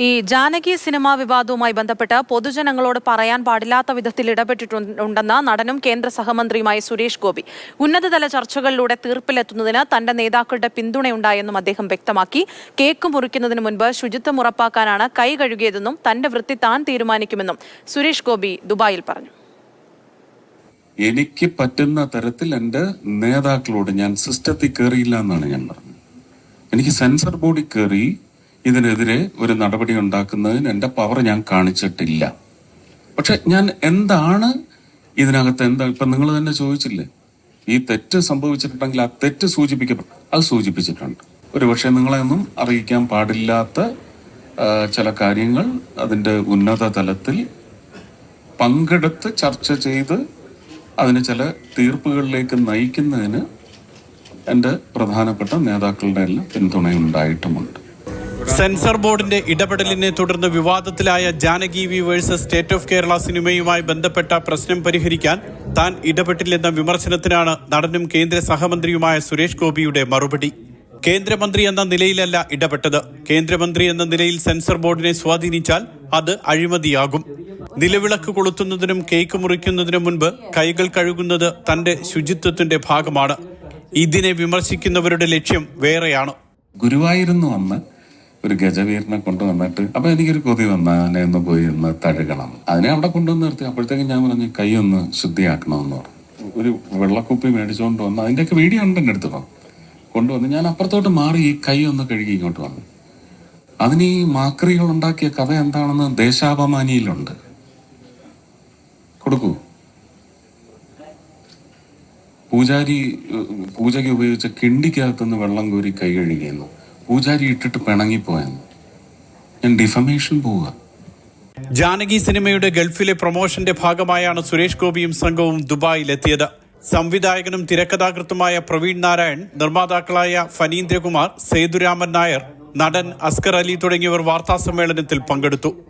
ഈ ജാനകി സിനിമാ വിവാദവുമായി ബന്ധപ്പെട്ട് പൊതുജനങ്ങളോട് പറയാൻ പാടില്ലാത്ത വിധത്തിൽ ഇടപെട്ടിട്ടുണ്ടെന്ന് നടനും കേന്ദ്ര സഹമന്ത്രിയുമായ സുരേഷ് ഗോപി. ഉന്നതതല ചർച്ചകളിലൂടെ തീർപ്പിലെത്തുന്നതിന് തന്റെ നേതാക്കളുടെ പിന്തുണയുണ്ടായെന്നും അദ്ദേഹം വ്യക്തമാക്കി. കേക്ക് മുറിക്കുന്നതിന് മുൻപ് ശുചിത്വം ഉറപ്പാക്കാനാണ് കൈ കഴുകിയതെന്നും തന്റെ വൃത്തി താൻ തീരുമാനിക്കുമെന്നും സുരേഷ് ഗോപി ദുബായിൽ പറഞ്ഞു. എനിക്ക് പറ്റുന്ന തരത്തിൽ എൻ്റെ നേതാക്കളോട് ഞാൻ സിസ്റ്റത്തിൽ കയറിയില്ല എന്നാണ് ഞാൻ പറഞ്ഞത്. എനിക്ക് സെൻസർ ബോർഡിൽ കയറി ഇതിനെതിരെ ഒരു നടപടി ഉണ്ടാക്കുന്നതിന് എൻ്റെ പവർ ഞാൻ കാണിച്ചിട്ടില്ല. പക്ഷെ ഞാൻ എന്താണ് ഇതിനകത്ത് ഇപ്പം നിങ്ങൾ തന്നെ ചോദിച്ചില്ലേ, ഈ തെറ്റ് സംഭവിച്ചിട്ടുണ്ടെങ്കിൽ ആ തെറ്റ് അത് സൂചിപ്പിച്ചിട്ടുണ്ട്. ഒരുപക്ഷെ നിങ്ങളെയൊന്നും അറിയിക്കാൻ പാടില്ലാത്ത ചില കാര്യങ്ങൾ അതിൻ്റെ ഉന്നത തലത്തിൽ പങ്കെടുത്ത് ചർച്ച ചെയ്ത് അതിന് ചില തീർപ്പുകളിലേക്ക് നയിക്കുന്നതിന് എൻ്റെ പ്രധാനപ്പെട്ട നേതാക്കളുടെ എല്ലാം പിന്തുണയുണ്ടായിട്ടുമുണ്ട്. സെൻസർ ബോർഡിന്റെ ഇടപെടലിനെ തുടർന്ന് വിവാദത്തിലായ Janaki V versus state of Kerala സിനിമയുമായി ബന്ധപ്പെട്ട പ്രശ്നം പരിഹരിക്കാൻ താൻ ഇടപെട്ടില്ലെന്ന വിമർശനത്തിനാണ് നടനും കേന്ദ്ര സഹമന്ത്രിയുമായ സുരേഷ് ഗോപിയുടെ മറുപടി. കേന്ദ്രമന്ത്രി എന്ന നിലയിലല്ല ഇടപെട്ടത്. കേന്ദ്രമന്ത്രി എന്ന നിലയിൽ സെൻസർ ബോർഡിനെ സ്വാധീനിച്ചാൽ അത് അഴിമതിയാകും. നിലവിളക്ക് കൊളുത്തുന്നതിനും കേക്ക് മുറിക്കുന്നതിനും മുൻപ് കൈകൾ കഴുകുന്നത് തന്റെ ശുചിത്വത്തിന്റെ ഭാഗമാണ്. ഇതിനെ വിമർശിക്കുന്നവരുടെ ലക്ഷ്യം വേറെയാണ്. ഗുരുവായൂരിന്ന് വന്ന് ഒരു ഗജവീരനെ കൊണ്ടുവന്നിട്ട് അപ്പൊ എനിക്കൊരു കൊതി വന്ന അതിനെ ഒന്ന് പോയി ഒന്ന് തഴുകണം. അതിനെ അവിടെ കൊണ്ടുവന്ന് നിർത്തി. അപ്പോഴത്തേക്കും ഞാൻ പറഞ്ഞു കൈ ഒന്ന് ശുദ്ധിയാക്കണമെന്ന് പറഞ്ഞു. ഒരു വെള്ളക്കുപ്പി മേടിച്ചുകൊണ്ട് വന്ന് അതിൻ്റെയൊക്കെ വീഡിയോ ഉണ്ട് എൻ്റെ അടുത്ത് കൊണ്ടുവന്ന് ഞാൻ അപ്പുറത്തോട്ട് മാറി ഈ കൈ ഒന്ന് കഴുകി ഇങ്ങോട്ട് വന്നു. അതിന് ഈ മാക്രികൾ ഉണ്ടാക്കിയ കഥ എന്താണെന്ന് ദേശാഭിമാനിയിലുണ്ട്. കൊടുക്കൂ. പൂജയ്ക്ക് ഉപയോഗിച്ച കിണ്ടിക്കകത്തുനിന്ന് വെള്ളം കോരി കൈ കഴുകിയെന്നു. പൂജാരി ഇട്ടിട്ട് പിണങ്ങിപ്പോയെന്നു. ഞാൻ ഡിഫമേഷൻ പോവുക. ജാനകി സിനിമയുടെ ഗൾഫിലെ പ്രൊമോഷന്റെ ഭാഗമായാണ് സുരേഷ് ഗോപിയും സംഘവും ദുബായിലെത്തിയത്. സംവിധായകനും തിരക്കഥാകൃത്തുമായ പ്രവീൺ നാരായൺ, നിർമ്മാതാക്കളായ ഫനീന്ദ്രകുമാർ, സേതുരാമൻ നായർ, നടൻ അസ്കർ അലി തുടങ്ങിയവർ വാർത്താസമ്മേളനത്തിൽ പങ്കെടുത്തു.